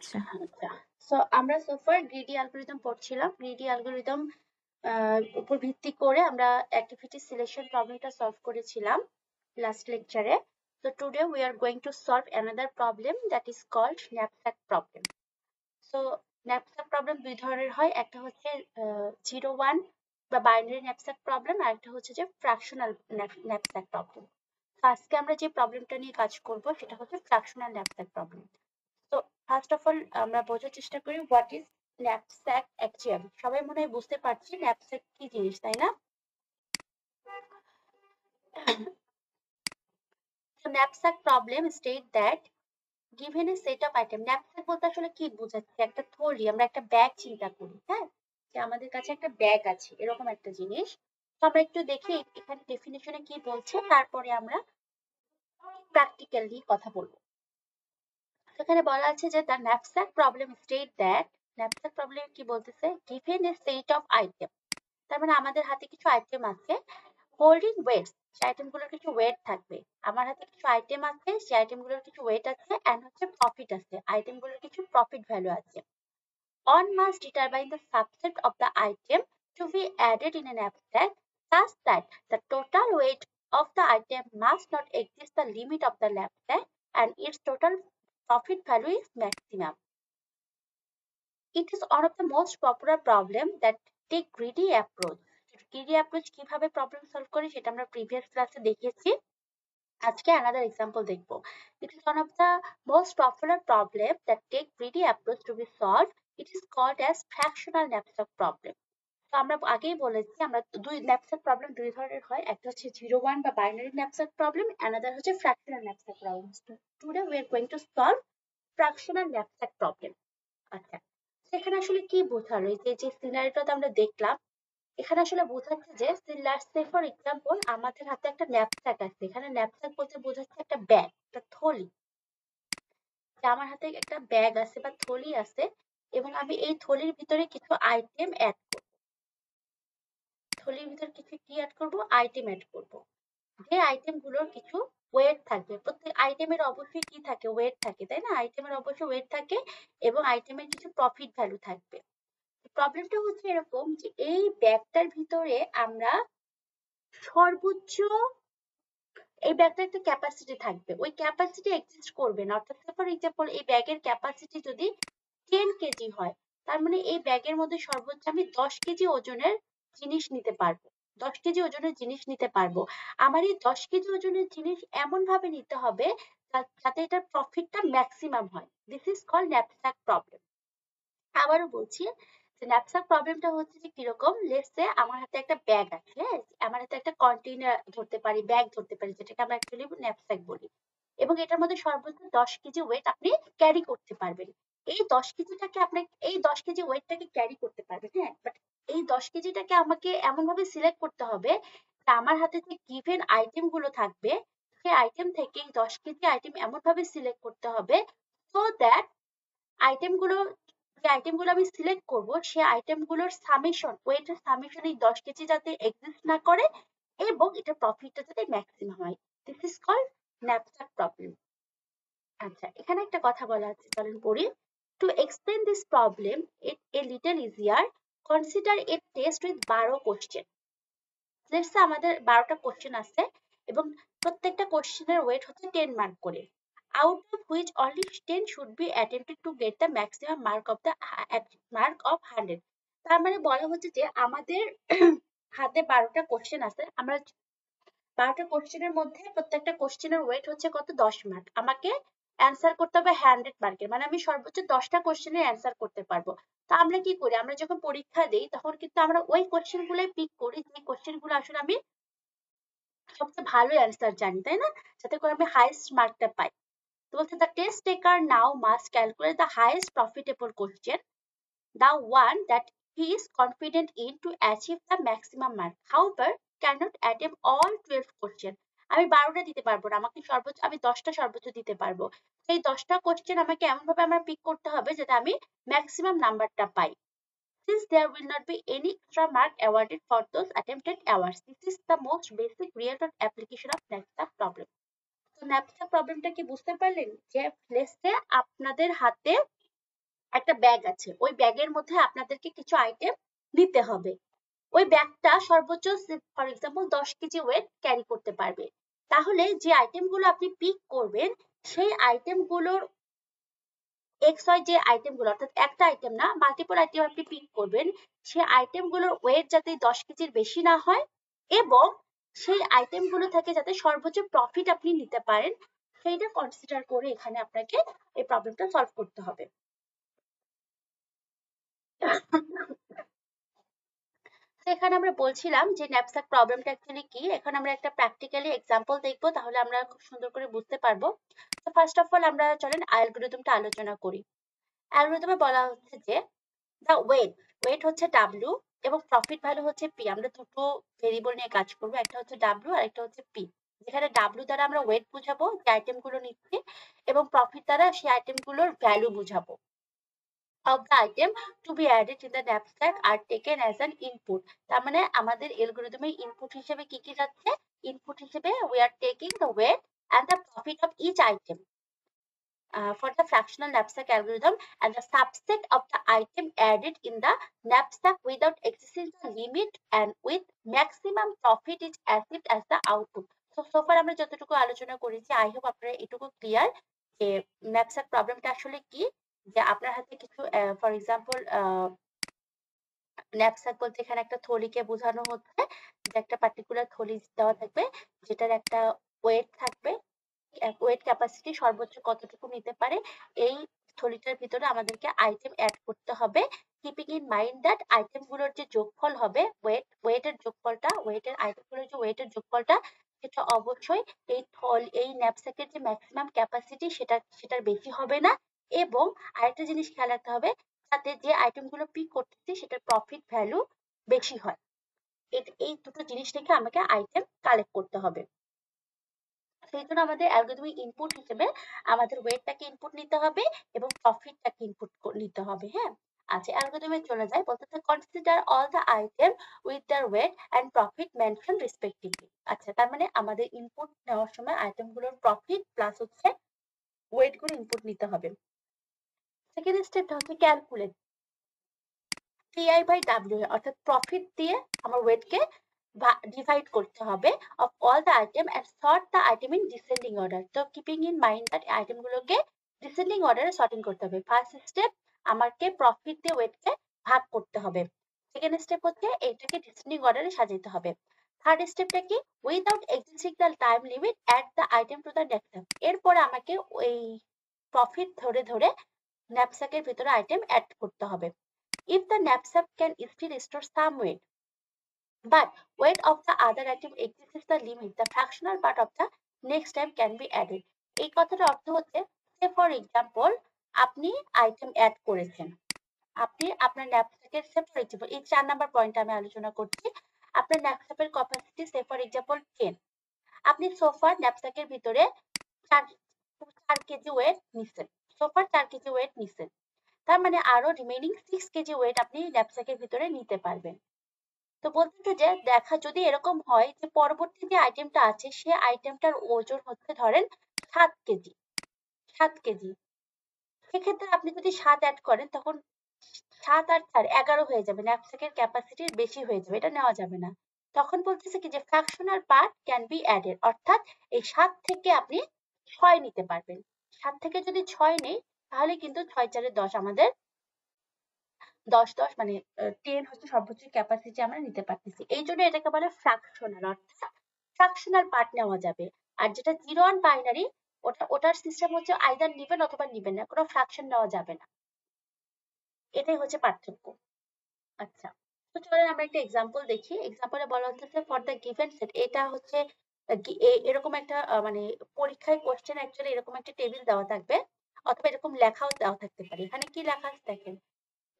আচ্ছা আচ্ছা, সো আমরা সোফার গ্রিডি অ্যালগরিদম পড়ছিলাম। গ্রিডি অ্যালগরিদম উপর ভিত্তি করে আমরা অ্যাক্টিভিটি সিলেকশন প্রবলেমটা সলভ করেছিলাম লাস্ট লেকচারে। So today we are going to solve another problem that is called knapsack problem. So knapsack problem দুই ধরনের হয়, একটা হচ্ছে 0 1 বা বাইনারি knapsack problem, আর একটা হচ্ছে যে ফ্র্যাকশনাল knapsack problem. আজকে আমরা যে প্রবলেমটা নিয়ে কাজ করব সেটা হচ্ছে ফ্র্যাকশনাল knapsack problem. তো ফার্স্ট অফ অল আমরা বোঝার চেষ্টা করি হোয়াট ইজ ন্যাপস্যাক অ্যাকচুয়ালি। সবাই মনে হয় বুঝতে পারছি ন্যাপস্যাক কি জিনিস, তাই না? তো knapsack problem state that given a set of item, knapsack বলতে আসলে কি বোঝাচ্ছে? একটা থলি, আমরা একটা ব্যাগ চিন্তা করি, হ্যাঁ, যে আমাদের কাছে একটা ব্যাগ আছে, এরকম একটা জিনিস। তো আমরা একটু দেখি এখানে ডেফিনিশনে কি বলছে, তারপরে আমরা প্র্যাকটিক্যালি কথা বলবো। সেখানে বলা আছে যে the knapsack problem state that, knapsack problem কি বলতেছে, given a set of item, তার মানে আমাদের হাতে কিছু আইটেম আছে, হোল্ডিং ওয়েটস, সেই আইটেমগুলোর কিছু ওয়েট থাকবে। আমার হাতে কিছু আইটেম আছে, সেই আইটেমগুলোর কিছু ওয়েট আছে, এন্ড হচ্ছে প্রফিট আছে, আইটেমগুলোর কিছু প্রফিট ভ্যালু আছে। On must determine the subset of the item to be added in an abstract such that the total weight of the item must not exceed the limit of the abstract and its total profit value is maximum. It is one of the most popular problem that take greedy approach. Greedy approach কিভাবে problem solve করে সেটা আমরা previous ক্লাসে দেখিয়েছি। আজকে another example দেখবো। It is one of the most popular problem that take greedy approach to be solved. It is called as fractional knapsack problem. তো আমরা আগেই বলেছি আমরা দুই knapsack problem দুই ধরনের হয়, একটা হচ্ছে 0 1 বা বাইনারি knapsack problem, another হচ্ছে fractional knapsack problem. So today we are going to solve fractional knapsack problem. আচ্ছা, সেখানে আসলে কি বোঝালো? এই যে সিনারিটা আমরা দেখলাম, এখানে আসলে বোঝাচ্ছে যে সে ফর এক্সাম্পল আমাদের হাতে একটা ন্যাপস্যাক আছে। এখানে ন্যাপস্যাক বলতে বোঝাচ্ছে একটা ব্যাগ, একটা থলি। যে আমার হাতে একটা ব্যাগ আছে বা থলি আছে, এবং আমি এই থলির ভিতরে কিছু আইটেম অ্যাড করব। থলির ভিতরে কিছু কি অ্যাড করব? আইটেম অ্যাড করব। যে আইটেম গুলোর কিছু ওয়েট থাকবে। প্রত্যেক আইটেমের অবশ্যই কি থাকে? ওয়েট থাকে, তাই না? আইটেমের অবশ্যই ওয়েট থাকে এবং আইটেমের কিছু প্রফিট ভ্যালু থাকবে। প্রবলেমটা হচ্ছে এরকম যে এই ব্যাগটার ভিতরে আমরা সর্বোচ্চ, এই ব্যাগটার একটা ক্যাপাসিটি থাকবে, ওই ক্যাপাসিটি এক্সিস্ট করবে না। অর্থাৎ ফর এক্সাম্পল এই ব্যাগের ক্যাপাসিটি যদি 10 কেজি হয়, তার মানে এই ব্যাগের মধ্যে সর্বোচ্চ আমি 10 কেজি ওজনের জিনিস নিতে পারবো। 10 কেজি ওজনের জিনিস নিতে পারবো। আমার এই 10 কেজি ওজনের জিনিস এমন ভাবে নিতে হবে যাতে এটার প্রফিটটা ম্যাক্সিমাম হয়। This is called knapsack problem. আবারও বলছি যে ন্যাপস্যাক প্রবলেমটা হচ্ছে যে কিরকম, লেটস সে আমার হাতে একটা ব্যাগ আছে, হ্যাঁ? আমার হাতে একটা কন্টেইনার ধরতে পারি, ব্যাগ ধরতে পারি, যেটাকে আমরা অ্যাকচুয়ালি ন্যাপস্যাক বলি, এবং এটার মধ্যে সর্বোচ্চ 10 কেজি ওয়েট আপনি ক্যারি করতে পারবেন। এই 10 কেজিটাকে আপনি, এই 10 কেজি ওয়েটটাকে ক্যারি করতে পারবেন, হ্যাঁ, বাট এই 10 কেজিটাকে আমাকে এমন ভাবে সিলেক্ট করতে হবে যে আমার হাতে যে গিভেন আইটেম গুলো থাকবে, সেই আইটেম থেকে 10 কেজি আইটেম এমন ভাবে সিলেক্ট করতে হবে সো দ্যাট আইটেমগুলো, যে আইটেমগুলো আমি সিলেক্ট করব সেই আইটেমগুলোর সামেশন, ওয়েটের সামেশন এই 10 কেজি যাতে এক্সিস্ট না করে এবং এটা প্রফিটটা যাতে ম্যাক্সিমাম হয়। This is called knapsack problem. আচ্ছা, এখানে একটা কথা বলা আছে, চলেন পড়ি। To explain this problem it a little easier, consider a test with 12 question. Let's say আমাদের 12টা কোশ্চেন আছে এবং প্রত্যেকটা কোশ্চেনের ওয়েট হচ্ছে 10 মার্ক করে, out of which only 10 should be attempted to get the maximum mark of the mark of 100. তার মানে বলা হচ্ছে যে আমাদের হাতে 12টা কোশ্চেন আছে, আমরা 12টা কোশ্চেনের মধ্যে প্রত্যেকটা কোশ্চেনের ওয়েট হচ্ছে কত? 10 মার্ক। আমাকে অ্যান্সার করতে হবে 100 মার্কের, মানে আমি সর্বোচ্চ 10টা কোশ্চেনের অ্যান্সার করতে পারবো। তো আমরা কি করি, আমরা যখন পরীক্ষা দেই তখন কিন্তু আমরা ওই কোশ্চেন গুলোই পিক করি যে কোশ্চেন গুলো আসলে আমি সবচেয়ে ভালো অ্যান্সার জানি, তাই না? যাতে করে আমি হাইয়েস্ট মার্কটা পাই। তো বলছে the test taker now must calculate the highest profitable question, the one that he is confident in to achieve the maximum mark. However, cannot attempt all 12 question. আমি 12টা দিতে পারবো না, আমাকে সর্বোচ্চ আমি 10টা সর্বোচ্চ দিতে পারবো। সেই 10টা কোশ্চেন আমাকে এমন ভাবে আমার পিক করতে হবে যাতে আমি ম্যাক্সিমাম নাম্বারটা পাই। Since there will not be any extra mark awarded for those attempted hours, this is the most basic real-world application of NAPSAP problem. তো ন্যাপস্যাক প্রবলেমটা কি বুঝতে পারলেন? যে লেটস সে আপনাদের হাতে একটা ব্যাগ আছে, ওই ব্যাগের মধ্যে আপনাদেরকে কিছু আইটেম নিতে হবে। ওই ব্যাগটা সর্বোচ্চ for example 10 KG wait carry করতে পারবে। তাহলে যে আইটেমগুলো আপনি পিক করবেন সেই আইটেমগুলোর যে আইটেমগুলো, অর্থাৎ একটা আইটেম না মাল্টিপল আইটেম আপনি পিক করবেন, সেই আইটেমগুলোর ওয়েট যাতে 10 কেজির বেশি না হয় এবং সেই আইটেমগুলো থেকে যাতে সর্বোচ্চ প্রফিট আপনি নিতে পারেন, সেইটা কনসিডার করে এখানে আপনাকে এই প্রবলেমটা সলভ করতে হবে। এখানে আমরা বলছিলাম যে ন্যাপস্যাক প্রবলেমটা অ্যাকচুয়ালি কি। এখন আমরা একটা প্র্যাকটিক্যালি এক্সাম্পল দেখবো, তাহলে আমরা খুব সুন্দর করে বুঝতে পারবো। তো ফার্স্ট অফ অল আমরা চলেন অ্যালগরিদমটা আলোচনা করি। অ্যালগরিদমে বলা হচ্ছে যে দ্য ওয়েট হচ্ছে ডাব্লিউ এবং প্রফিট ভ্যালু হচ্ছে পি। আমরা দুটো ভেরিয়েবল নিয়ে কাজ করবো, একটা হচ্ছে ডাব্লিউ আর একটা হচ্ছে পি। যেখানে ডাব্লিউ দ্বারা আমরা ওয়েট বুঝাবো যে আইটেমগুলো নিচ্ছি এবং প্রফিট দ্বারা সেই আইটেমগুলোর ভ্যালু বুঝাবো। of the item to be added in the knapsack are taken as an input. তার মানে আমাদের অ্যালগরিদমে ইনপুট হিসেবে কি কি যাচ্ছে? ইনপুট হিসেবে we are taking the weight and the profit of each item for the fractional knapsack algorithm and the subset of the item added in the knapsack without exceeding the limit and with maximum profit is achieved as the output. So far আমরা যতটুকু আলোচনা করেছি, I hope আপনারা এটুকু clear যে knapsack প্রবলেমটা আসলে কি। যে আপনার হাতে কিছু ফর এক্সাম্পল knapsack বলতে এখানে একটা থলিকে বোঝানো হচ্ছে, যে একটা পার্টিকুলার থলি দেওয়া থাকবে যেটার একটা ওয়েট থাকবে, ওয়েট ক্যাপাসিটি সর্বোচ্চ কতটুকু নিতে পারে, এই থলিটার ভিতরে আমাদেরকে আইটেম অ্যাড করতে হবে, কিপিং ইন মাইন্ড দ্যাট আইটেমগুলোর যে যোগফল হবে, ওয়েটের যোগফলটা, আইটেমগুলোর যে ওয়েটের যোগফলটা, সেটা অবশ্যই এই ন্যাপস্যাকের যে ম্যাক্সিমাম ক্যাপাসিটি সেটার বেশি হবে না। এবং আরেকটা জিনিস খেয়াল রাখতে হবে, যাতে যে আইটেমগুলো পিক করতেছি সেটার প্রফিট ভ্যালু বেশি হয়। এই দুটো জিনিস রেখে আমাকে আইটেম কালেক্ট করতে হবে। সেই জন্য আমাদের অ্যালগরিদমিক ইনপুট হিসেবে আমাদের ওয়েটটাকে ইনপুট নিতে হবে এবং প্রফিটটাকে ইনপুট নিতে হবে। হ্যাঁ, আচ্ছা, অ্যালগরিদমে চলে যায়, বলতেছে consider all the item with their weight and profit mention respectively. আচ্ছা, তার মানে আমাদের ইনপুট নেওয়ার সময় আইটেমগুলোর প্রফিট প্লাস হচ্ছে ওয়েট গুলো ইনপুট নিতে হবে। সেকেন্ড স্টেপটা হচ্ছে ক্যালকুলেট টিআই বাই ডাব্লিউ, অর্থাৎ প্রফিট দিয়ে আমার ওয়েটকে ডিভাইড করতে হবে of all the item and sort the item in descending order. তো keeping in mind that আইটেমগুলোকে ডিসেন্ডিং অর্ডারে সর্টিং করতে হবে। ফার্স্ট স্টেপ আমাকে প্রফিট দিয়ে ওয়েটকে ভাগ করতে হবে। সেকেন্ড স্টেপ হচ্ছে এটাকে ডিসেন্ডিং অর্ডারে সাজাতে হবে। থার্ড স্টেপটা কি? Without existing the time limit add the item to the knapsack. এরপরে আমাকে ওই প্রফিট ধরে ধরে ন্যাপস্যাকের ভিতরে আইটেম অ্যাড করতে হবে। If the knapsack can still store some weight, but weight of the other item exceeds the limit, the fractional part of the next time can be added. এই কথাটার অর্থ হচ্ছে, সে ফর এক্সাম্পল আপনি item add করেছেন, আপনি আপনার ন্যাপস্যাকের সে for example এই 4 number point আমি আলোচনা করছি। আপনার ন্যাপস্যাকের ক্যাপাসিটি সে ফর এক্সাম্পল 10। আপনি সোফার ন্যাপস্যাকের ভিতরে 4 কেজি ওয়েট নিচ্ছেন, সোফার 4 কেজি ওয়েট নিচ্ছেন, তার মানে আরো রিমেইনিং 6 কেজি ওয়েট আপনি ন্যাপস্যাকের ভিতরে নিতে পারবেন। তো বলতেছে যে দেখা যদি এরকম হয় যে পরবর্তী যে আইটেমটা আছে সে আইটেমটার ওজন হচ্ছে ধরেন 7 কেজি, 7 কেজি, সেক্ষেত্রে আপনি যদি 7 অ্যাড করেন তখন 7 আর 4 11 হয়ে যাবে, ন্যাপস্যাকের ক্যাপাসিটি বেশি হয়ে যাবে, এটা নেওয়া যাবে না। তখন বলতেছে কি যে fractional part can be added, অর্থাৎ এই 7 থেকে আপনি 6 নিতে পারবেন। 7 থেকে যদি 6 নেই তাহলে কিন্তু 6 4 10 আমাদের 10 মানে 10 হচ্ছে সর্বোচ্চ ক্যাপাসিটি আমরা নিতে পারতেছি। এই জন্য এটাকে বলে ফ্র্যাকশনাল, অর্থাৎ ফ্র্যাকশনাল পার্ট নেওয়া যাবে। আর যেটা জিরো অ্যান্ড বাইনারি, ওটার সিস্টেম হচ্ছে আইদার নিবেন অথবা নিবেন না, কোনো ফ্র্যাকশন নেওয়া যাবে না। এটাই হচ্ছে পার্থক্য। আচ্ছা, তো চলেন আমরা একটা এক্সাম্পল দেখি। এক্সাম্পলে বলা হচ্ছে ফর দ্য গিভেন সেট, এটা হচ্ছে এরকম একটা মানে পরীক্ষায় কোশ্চেন অ্যাকচুয়ালি এরকম একটা টেবিল দেওয়া থাকবে অথবা এরকম লেখাও দেওয়া থাকতে পারে। এখানে কি লেখা আছে দেখেন,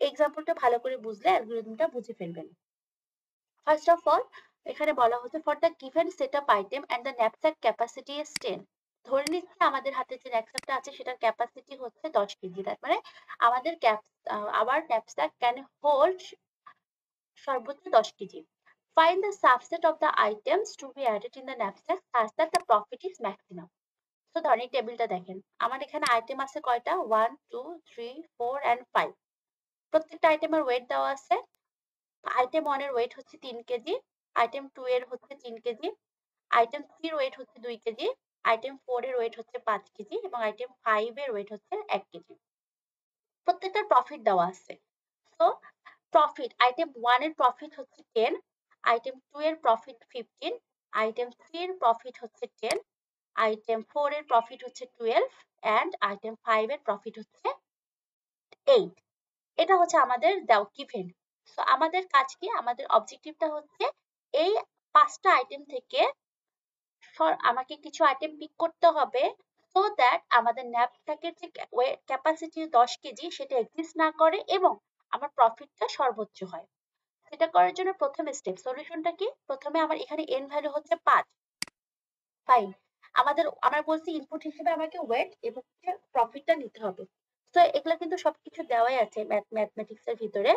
এক্সাম্পলটা ভালো করে বুঝলে অ্যালগরিদমটা বুঝে ফেলবেন। ফার্স্ট অফ অল এখানে বলা হচ্ছে for the given setup item and the knapsack capacity is 10। ধরে নিচ্ছি আমাদের হাতে যে ন্যাপস্যাকটা আছে সেটার ক্যাপাসিটি হচ্ছে 10 কেজি, তার মানে আমাদের আওয়ার ন্যাপস্যাক ক্যান হোল্ড সর্বোচ্চ 10 KG. Find the subset of the items to be added in the knapsack such that the profit is maximum. তো ধরেন এই টেবিলটা দেখেন, আমার এখানে আইটেম আছে কয়টা, 1 2 3 4 and 5। প্রত্যেকটা আইটেমের ওয়েট দেওয়া আছে। আইটেম 1 এর ওয়েট হচ্ছে 3 কেজি, আইটেম 2 এর হচ্ছে 3 কেজি, আইটেম 3 এর ওয়েট হচ্ছে 2 কেজি, আইটেম 4 এর ওয়েট হচ্ছে 5 কেজি এবং আইটেম 5 এর ওয়েট হচ্ছে 1 কেজি। প্রত্যেকটার প্রফিট দেওয়া আছে। সো প্রফিট, আইটেম 1 এর প্রফিট হচ্ছে 10, আইটেম 2 এর প্রফিট 15, আইটেম 3 এর প্রফিট হচ্ছে 10, আইটেম 4 এর প্রফিট হচ্ছে 12 and আইটেম 5 এর প্রফিট হচ্ছে 8। এটা হচ্ছে আমাদের দাও গিভেন। সো আমাদের কাজ কি, আমাদের অবজেক্টিভটা হচ্ছে এই 5টা আইটেম থেকে আমাকে কিছু আইটেম পিক করতে হবে সো দ্যাট আমাদের ন্যাপস্যাকের যে ক্যাপাসিটি 10 কেজি সেটা এক্সিস্ট না করে এবং আমার প্রফিটটা সর্বোচ্চ হয়। সেটা করার জন্য প্রথম স্টেপ সলিউশনটা কি, প্রথমে আমার এখানে এন ভ্যালু হচ্ছে 5। ফাইন, আমরা বলছি ইনপুট হিসেবে আমাকে ওয়েট এবং প্রফিটটা নিতে হবে। তো এগুলা কিন্তু সবকিছু দেওয়াই আছে ম্যাথমেটিক্স এর ভিতরে।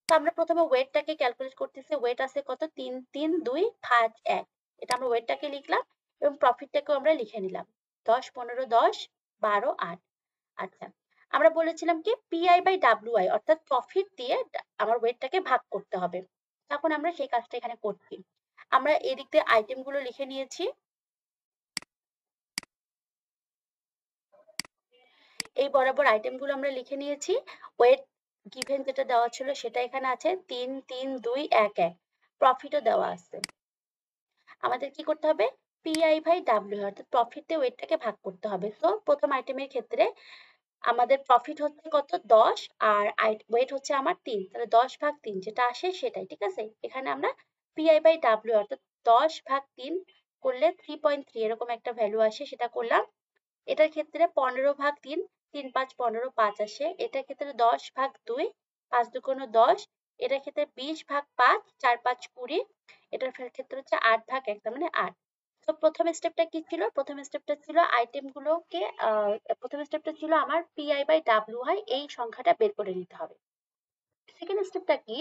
তো আমরা প্রথমে ওয়েটটাকে ক্যালকুলেট করতেছি। ওয়েট আছে কত, 3 3 2 5 1। এটা আমরা ওয়েটটাকে লিখলাম এবং প্রফিটটাকেও আমরা লিখে নিলাম 10 15 10 12 8। আচ্ছা, আমরা বলেছিলাম কি পিআই বাই ডাব্লিউআই অর্থাৎ প্রফিট দিয়ে আমার ওয়েটটাকে ভাগ করতে হবে। তখন আমরা সেই কাজটা এখানে করছি। আমরা এদিক দিয়ে আইটেম গুলো লিখে নিয়েছি। এই বরাবর আইটেম গুলো আমরা লিখে নিয়েছি। ওয়েট গিভেন যেটা দেওয়া ছিল সেটা এখানে আছে 3 3 2 1 1। প্রফিটও দেওয়া আছে। আমাদের কি করতে হবে, পিআই বাই ডাব্লিউ অর্থাৎ প্রফিট দিয়ে ওয়েটটাকে ভাগ করতে হবে। সো প্রথম আইটেমের ক্ষেত্রে আমাদের প্রফিট হচ্ছে কত 10 আর ওয়েট হচ্ছে আমার 3, তাহলে 10 ভাগ 3 যেটা আসে সেটাই, ঠিক আছে। এখানে আমরা পিআই বাই ডাব্লিউ অর্থাৎ 10 ভাগ 3 করলে 3.3 এরকম একটা ভ্যালু আসে, সেটা করলাম। এটার ক্ষেত্রে 15 ভাগ 3 3 5 15 5 আসে। এটার ক্ষেত্রে 10 ভাগ 2 5 2 10। এটার ক্ষেত্রে 20 ভাগ 5 4 5 20। এটার ক্ষেত্রে হচ্ছে 8 ভাগ 1 তার মানে 8। তো প্রথম স্টেপটা কি ছিল, প্রথম স্টেপটা ছিল আইটেম গুলোকে প্রথম স্টেপটা ছিল আমার পিআই বাই ডাব্লিউ হয় এই সংখ্যাটা বের করে নিতে হবে। সেকেন্ড স্টেপটা কি,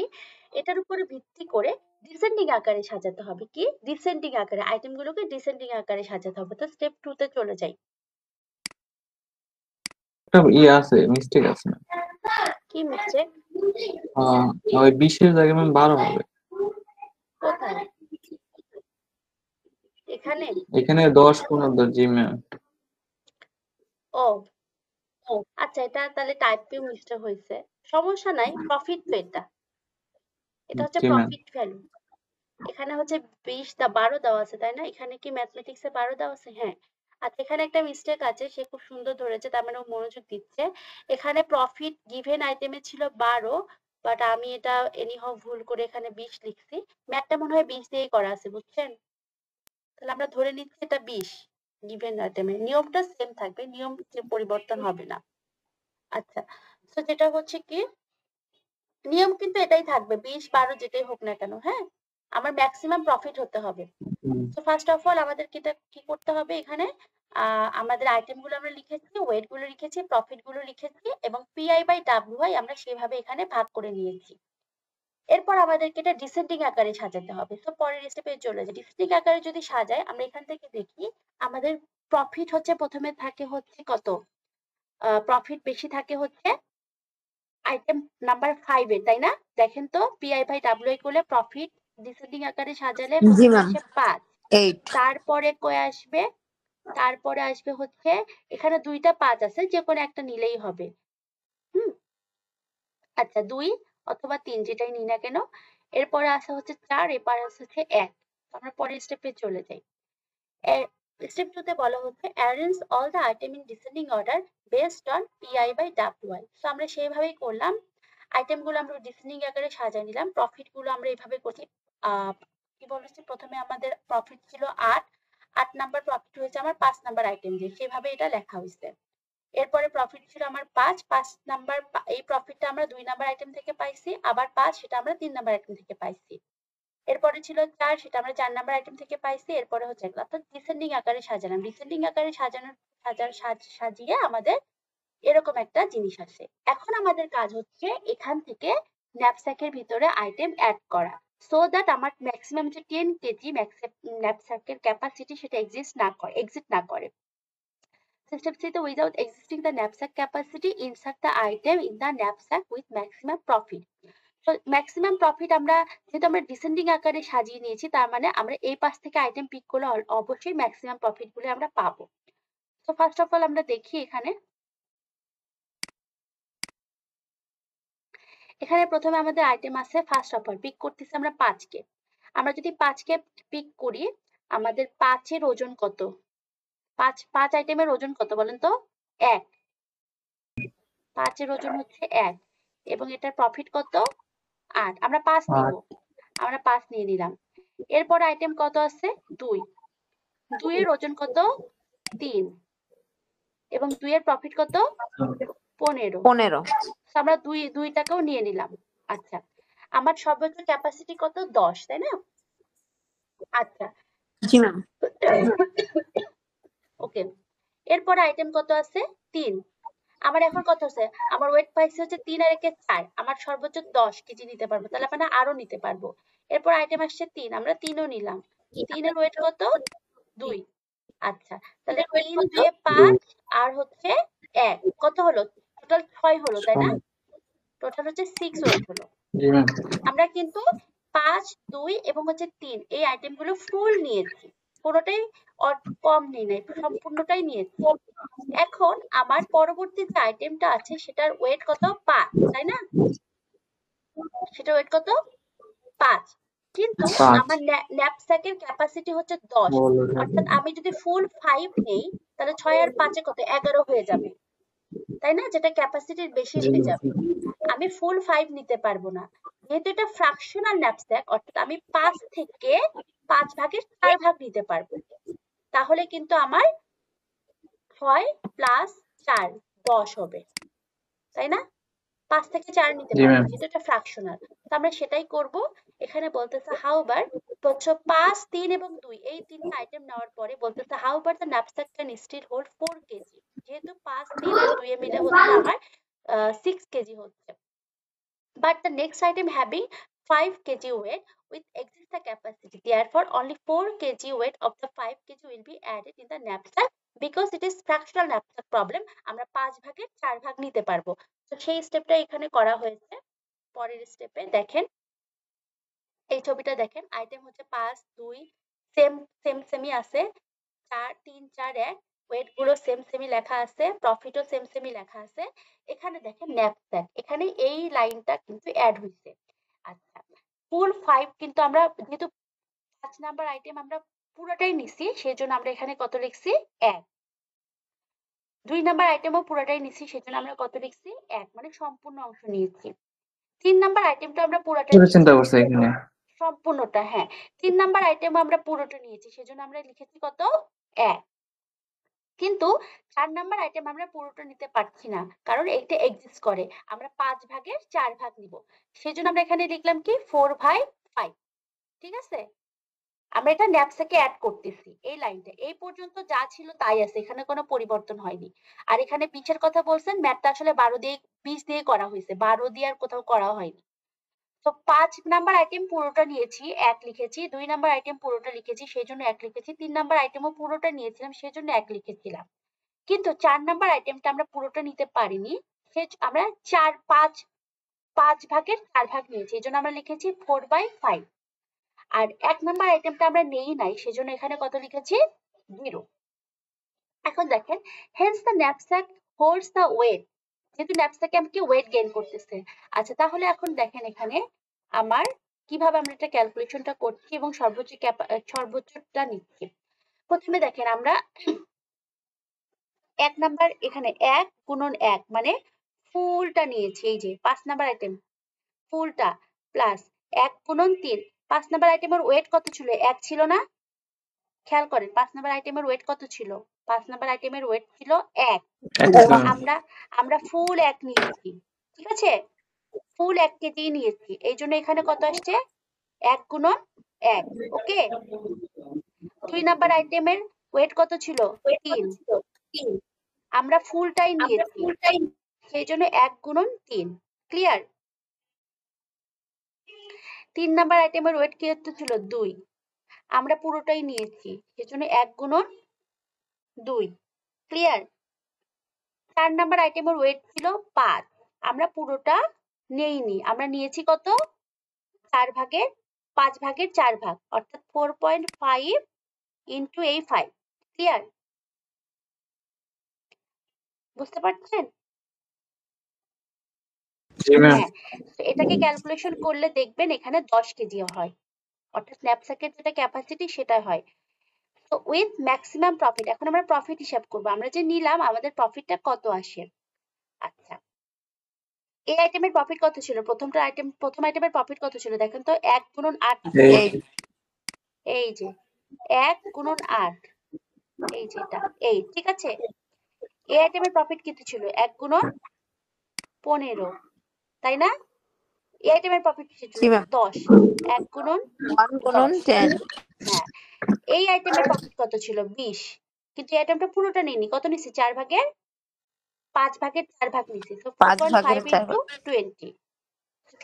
এটার উপরে ভিত্তি করে ডিসেন্ডিং আকারে সাজাতে হবে। কি ডিসেন্ডিং আকারে, আইটেম গুলোকে ডিসেন্ডিং আকারে সাজাতে হবে। তো স্টেপ 2 তে চলে যাই। একটা আছে, মিস্টেক আছে। কি মিস্টেক? ওই 20-এর জায়গায় ম্যাম 12 হবে। কোথায়? এখানে? এখানে 10 15 জি ম্যাম। ও আচ্ছা, এটা তাহলে টাইপিং মিস্টেক হয়েছে। সমস্যা নাই, প্রফিট তো এটা হচ্ছে জি ম্যাম। Profit value. এখানে হচ্ছে 12 দেওয়া আছে তাই না? এখানে কি ম্যাথমেটিক্সে 12 দেওয়া আছে? হ্যাঁ। আচ্ছা, এখানে একটা মিস্টেক আছে, সে খুব সুন্দর ধরেছে, তার মানে ও মনোযোগ দিচ্ছে। এখানে প্রফিট গিভেন আইটেমে ছিল 12, বাট আমি এটা এনিহাউ ভুল করে এখানে 20 লিখছি। ম্যাথটা মনে হয় 20 দিয়েই করা আছে, বুঝছেন? তাহলে আমরা ধরে নিচ্ছি এটা 20 গিভেন আইটেমে। নিয়মটা সেম থাকবে, নিয়ম পরিবর্তন হবে না। আচ্ছা, তো যেটা হচ্ছে কি, নিয়ম কিন্তু এটাই থাকবে, 20 12 যেটাই হোক না কেন। হ্যাঁ, আমার ম্যাক্সিমাম প্রফিট হতে হবে। তো ফার্স্ট অফ অল আমাদের কি করতে হবে, এখানে আমাদের আইটেম গুলো আমরা লিখেছি, ওয়েট গুলো লিখেছি, প্রফিট গুলো লিখেছি এবং পিআই বাই ডাব্লিউআই আমরা সেভাবে এখানে ভাগ করে নিয়েছি। এরপর আমাদেরকে এটা ডিসেন্ডিং আকারে সাজাতে হবে। তো পরের স্টেপে চলে যাই। ডিসেন্ডিং আকারে যদি সাজাই, আমরা এখান থেকে দেখি আমাদের প্রফিট হচ্ছে প্রথমে থাকে হচ্ছে কত, প্রফিট বেশি থাকে হচ্ছে আইটেম নাম্বার 5 এ, তাই না? দেখেন তো পিআই বাই ডাব্লিউআই করলে প্রফিট ডিসেন্ডিং আকারে সাজালে জি প্রথমে ম্যাম আসে 5, 8 তারপরে কয়ে আসবে, তারপরে আসবে হচ্ছে এখানে 2টা 5 আছে, যে কোনো একটা নিলেই হবে। হুম, আচ্ছা 2 অথবা 3 যেটাই নিই না কেন। এরপরে আসে হচ্ছে 4, এরপর আসে হচ্ছে 1। আমরা পরের স্টেপে চলে যাই। স্টেপ 2 তে বলা হচ্ছে arrange all the item in descending order based on p i by ডাব্লিউআই। সো আমরা সেইভাবেই করলাম, আইটেম গুলো আমরা ডিসেন্ডিং আকারে সাজিয়ে নিলাম। প্রফিট গুলো আমরা এইভাবে করছি। কি বলেছি, প্রথমে আমাদের প্রফিট ছিল 8 নাম্বার প্রফিট হয়েছে আমার 5 নাম্বার আইটেম দিয়ে, সেভাবে এটা লেখা হয়েছে। এরপরে প্রফিট ছিল আমার 5 নাম্বার, এই প্রফিটটা আমরা 2 নাম্বার আইটেম থেকে পাইছি, আবার 5 সেটা আমরা 3 নাম্বার আইটেম থেকে পাইছি। এরপরে ছিল 4, সেটা আমরা 4 নাম্বার আইটেম থেকে পাইছি। এরপরে হচ্ছে অর্থাৎ ডিসেন্ডিং আকারে সাজালাম। ডিসেন্ডিং আকারে সাজিয়ে আমাদের এরকম একটা জিনিস আসে। এখন আমাদের কাজ হচ্ছে এখান থেকে ন্যাপস্যাকের ভিতরে আইটেম অ্যাড করা, সো দ্যাট আমার ম্যাক্সিমাম যে 10 কেজি ন্যাপস্যাকের ক্যাপাসিটি সেটা এক্সিট না করে। Step 3, without existing the knapsack capacity, insert the item in the knapsack with maximum profit. তো ম্যাক্সিমাম প্রফিট আমরা যেহেতু আমরা ডিসেন্ডিং আকারে সাজিয়ে নিয়েছি, তার মানে আমরা এই পাশ থেকে আইটেম পিক করলে অবশ্যই ম্যাক্সিমাম প্রফিট গুলো আমরা পাবো। তো ফার্স্ট অফ অল আমরা দেখি এখানে প্রথমে আমাদের আইটেম আছে ফার্স্ট অফ অল পিক করতেছি আমরা 5 কে। আমরা যদি 5 কে পিক করি, আমাদের 5 এর ওজন কত? 5 আইটেমের ওজন কত বলেন তো? 1। 5 এর ওজন হচ্ছে 1 এবং এটার প্রফিট কত? 8। আমরা 5 নিব, আমরা 5 নিয়ে নিলাম। এরপর আইটেম কত আছে? 2। 2 এর ওজন কত? 3 এবং 2 এর প্রফিট কত? 15। আমরা দুইটাকেও নিয়ে নিলাম। আচ্ছা, আমার সর্বোচ্চ ক্যাপাসিটি কত? 10, তাই না? আচ্ছা, জি ম্যাম। ওকে। এরপর আইটেম কত আছে? 3। আমার এখন কত আছে? আমার ওয়েট পাইছে হচ্ছে 3 আর 1 এ 4। আমার সর্বোচ্চ 10 কেজি নিতে পারবো, তাহলে আমরা আরো নিতে পারবো। এরপর আইটেম আসছে 3, আমরা 3ও নিলাম। 3 এর ওয়েট কত? 2। আচ্ছা, তাহলে 3 2 5 আর হচ্ছে 1 কত হলো? টোটাল 6 হলো, তাই না? টোটাল হচ্ছে 6 ওয়েট হলো। আমরা কিন্তু 5 2 এবং হচ্ছে 3 এই আইটেম গুলো ফুল নিয়েছি, কোনোটাই কম নেই নাই, সম্পূর্ণটাই নিয়েছি। এখন আমার পরবর্তী যে আইটেমটা আছে সেটার ওয়েট কত? 5, তাই না? সেটার ওয়েট কত? 5। কিন্তু আমার ন্যাপস্যাকের ক্যাপাসিটি হচ্ছে 10, অর্থাৎ আমি যদি ফুল 5 নেই তাহলে 6 আর 5 এ কত? 11 হয়ে যাবে, তাই না? যেটা ক্যাপাসিটির বেশি হয়ে যাবে। আমি ফুল 5 নিতে পারবো না, যেহেতু এটা ফ্র্যাকশনাল ন্যাপস্যাক, অর্থাৎ আমি 5 থেকে 5 ভাগের 4 ভাগ নিতে পারবো। তাহলে কিন্তু আমার 6 প্লাস 4 10 হবে, তাই না? 5 থেকে 4 নিতে পারবো, যেহেতু এটা ফ্র্যাকশনাল। তো আমরা সেটাই করব। এখানে বলতেছে হাউবার, হচ্ছে 5 3 এবং 2 এই তিনটা আইটেম নেওয়ার পরে বলতেছে however the knapsack can still hold 4 KG. যেহেতু 5 3 আর 2 এ মিলে হচ্ছে আমার 6 কেজি হচ্ছে। But the next item having 5 kg weight with extra capacity, therefore only 4 kg weight of the 5 kg will be added in the knapsack because it is fractional knapsack problem. আমরা 5 ভাগের 4 ভাগ নিতে পারবো। তো সেই স্টেপটা এখানে করা হয়েছে। পরের স্টেপে দেখেন, এই ছবিটা দেখেন, আইটেম হচ্ছে 5 2 সেমই আছে, 4 3 4 1 ওয়েট গুলো সেমই লেখা আছে, প্রফিটও সেমই লেখা আছে। এখানে দেখেন ন্যাপস্যাক, এখানে এই লাইনটা কিন্তু অ্যাড হইছে। আচ্ছা, ফুল 5 কিন্তু আমরা যেহেতু 5 নাম্বার আইটেম আমরা পুরোটাই নিছি, সেজন্য আমরা এখানে কত লিখছি? 1। 2 নাম্বার আইটেমও পুরোটাই নিছি, সেজন্য আমরা কত লিখছি? 1, মানে সম্পূর্ণ অংশ নিয়েছি। 3 নাম্বার আইটেমটা আমরা পুরোটাই চিন্তা করছি এখানে সম্পূর্ণটা, হ্যাঁ। 3 নাম্বার আইটেম আমরা পুরোটা নিয়েছি, সেজন্য আমরা লিখেছি কত? 1। কিন্তু 4 নাম্বার আইটেম আমরা পুরোটা নিতে পারছি না, কারণ এইটা এক্সিস্ট করে। আমরা 5 ভাগের 4 ভাগ নিব, সেজন্য আমরা এখানে লিখলাম কি 4/5। ঠিক আছে? আমরা এটা ন্যাপস্যাকে অ্যাড করতেছি। এই লাইনটা এই পর্যন্ত যা ছিল তাই আছে, এখানে কোনো পরিবর্তন হয়নি। আর এখানে 20 এর কথা বলছেন, ম্যাথটা আসলে 12 দিয়ে 20 দিয়ে করা হয়েছে, 12 দিয়ে আর কোথাও করা হয়নি। তো 5 নাম্বার আইটেম পুরোটা নিয়েছি, 1 লিখেছি। 2 নাম্বার আইটেম পুরোটা লিখেছি, সেজন্য 1 লিখেছি। 3 নাম্বার আইটেমও পুরোটা নিয়েছিলাম, সেজন্য 1 লিখেছিলাম। কিন্তু 4 নাম্বার আইটেমটা আমরা পুরোটা নিতে পারিনি, আমরা 5 ভাগের 4 ভাগ নিয়েছি, এজন্য আমরা লিখেছি 4/5। আর 1 নাম্বার আইটেমটা আমরা নেই নাই, সেজন্য এখানে কত লিখেছি? 0। এখন দেখেন, hence the knapsack holds the weight, যেহেতু ন্যাপস্যাকে আমাকে ওয়েট গেইন করতেছে। আচ্ছা, তাহলে এখন দেখেন এখানে আমার কিভাবে আমরা এটা ক্যালকুলেশনটা করছি এবং সর্বোচ্চটা নিচ্ছি। প্রথমে দেখেন, আমরা 1 নাম্বার এখানে 1 গুণন 1 মানে ফুলটা নিয়েছি, এই যে 5 নাম্বার আইটেম ফুলটা, প্লাস 1 গুণন 3। 5 নাম্বার আইটেমের ওয়েট কত ছিল? 1 ছিল না? খেয়াল করেন 5 নাম্বার আইটেমের ওয়েট কত ছিল? 5 নাম্বার আইটেমের ওয়েট ছিল 1। আমরা ফুল 1 নিয়েছি, ঠিক আছে? ফুল 1 কেজি নিয়েছি, এই জন্য এখানে কত আসছে? 1 গুণন 1। ওকে, 2 নাম্বার আইটেমের ওয়েট কত ছিল? 3। আমরা ফুলটাই নিয়েছি, সেই জন্য 1 গুণন 3। ক্লিয়ার? 3 নাম্বার আইটেমের ওয়েট কি ছিল? 2। আমরা পুরোটাই নিয়েছি, সেজন্য 1 গুণন 2। ক্লিয়ার? 4 নাম্বার আইটেমের ওয়েট ছিল 5, আমরা পুরোটা নেইনি, আমরা নিয়েছি কত 4 ভাগের 5 ভাগের 4 ভাগ, অর্থাৎ 4.5 ইন্টু এই 5। ক্লিয়ার? বুঝতে পারছেন? জি ম্যাম। হ্যাঁ, তো এটাকে ক্যালকুলেশন করলে দেখবেন এখানে 10 কেজি হয়, অর্থাৎ স্ন্যাপস্যাকের যেটা ক্যাপাসিটি সেটা হয়। তো উইথ ম্যাক্সিমাম প্রফিট, এখন আমরা প্রফিট হিসাব করব, আমরা যে নিলাম আমাদের প্রফিটটা কত আসে। আচ্ছা, এই আইটেমের প্রফিট কত ছিল? প্রথম আইটেমের প্রফিট কত ছিল দেখেন তো, 1 গুণন 8। এই যে 1 গুণন 8, এই যে এটা 8, ঠিক আছে। এই আইটেমের প্রফিট কত ছিল? 1 গুণন 15, তাই না? এই আইটেমের প্রফিট কত ছিল? 10, 1 গুণন 10। হ্যাঁ, এই আইটেমের প্রফিট কত ছিল? 20, কিন্তু এই আইটেমটা পুরোটা নেইনি, কত নিছি? 4 ভাগের 5 ভাগের 4 ভাগ নিছি, তো 4.5 ইন্টু 20।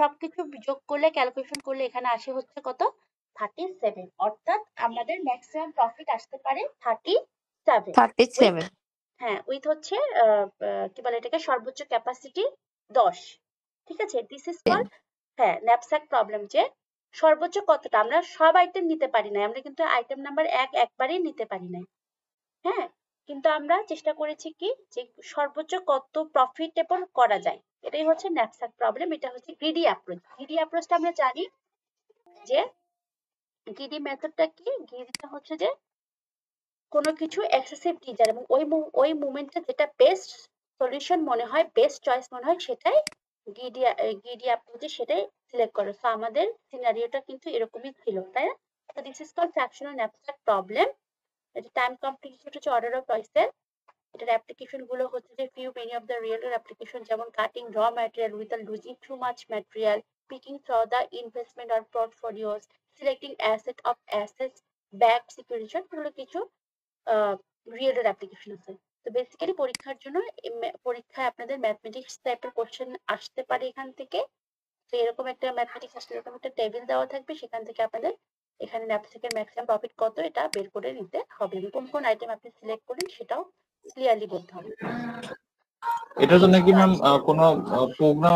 সবকিছু যোগ করলে ক্যালকুলেশন করলে এখানে আসে হচ্ছে কত? 37, অর্থাৎ আমাদের ম্যাক্সিমাম প্রফিট আসতে পারে 37। হ্যাঁ, উইথ হচ্ছে কি বলে এটাকে, সর্বোচ্চ ক্যাপাসিটি 10। ঠিক আছে, দিস ইজ কল হ্যাঁ ন্যাপস্যাক প্রবলেম, যে সর্বোচ্চ কতটা, আমরা সব আইটেম নিতে পারি না, আমরা কিন্তু আইটেম নাম্বার 1 একবারেই নিতে পারি না। হ্যাঁ, কিন্তু আমরা চেষ্টা করেছি কি যে সর্বোচ্চ কত প্রফিটেবল করা যায়, এটাই হচ্ছে ন্যাপস্যাক প্রবলেম। এটা হচ্ছে গ্রিডি অ্যাপ্রোচ। গ্রিডি অ্যাপ্রোচটা আমরা জানি যে গ্রিডি মেথডটা কি, গ্রিডিটা হচ্ছে যে কোনো কিছু এক্সেসিভ ডিজায়ার এবং ওই মোমেন্টে যেটা বেস্ট সলিউশন মনে হয়, বেস্ট চয়েস মনে হয়, সেটাই গ্রিডি অ্যাপ্রোচে সেটাই সিলেক্ট করে। সো আমাদের সিনারিওটা কিন্তু এরকমই ছিল, তাই না? তো this is called fractional knapsack problem. এটা টাইম কমপ্লেক্সিটি হচ্ছে অর্ডার অফ চয়েসের। এটার অ্যাপ্লিকেশন গুলো হচ্ছে যে many of the real application, যেমন cutting raw material without losing too much material, picking through the investment or portfolios, selecting asset of assets, back securitization, এগুলো কিছু রিয়েল অ্যাপ্লিকেশন আছে। তো বেসিক্যালি পরীক্ষার জন্য পরীক্ষায় আপনাদের ম্যাথমেটিক্স টাইপের কোশ্চেন আসতে পারে এখান থেকে। তো এরকম একটা ম্যাথমেটিক্স আসলে এরকম একটা টেবিল দেওয়া থাকবে, সেখান থেকে আপনাদের এখানে ন্যাপস্যাকের ম্যাক্সিমাম প্রফিট কত এটা বের করে নিতে হবে, কোন কোন আইটেম আপনি সিলেক্ট করেন সেটাও ক্লিয়ারলি বলতে হবে। এটার জন্য কি ম্যাম কোনো প্রোগ্রাম